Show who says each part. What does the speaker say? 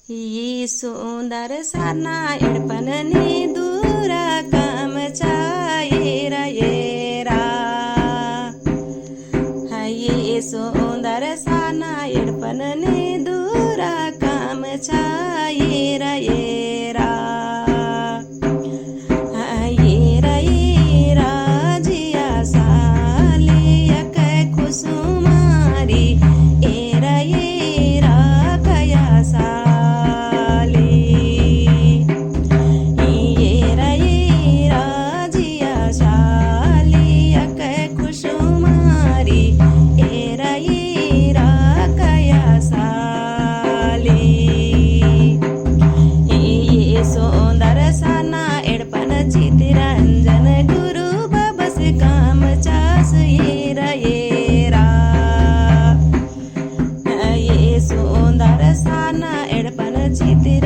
Speaker 1: यी सुन्दर साना एडपननी दूरा काम चाहेर हेरा यी सुन्दर साना एडपननी दूरा काम चाहेर हेरा हेरा हेरा जिया सालियक कुसुमारी हेरा हेरा कया चितरंजन गुरु बबस काम चास हेरा हेरा ये सुंदर साना एडपन चित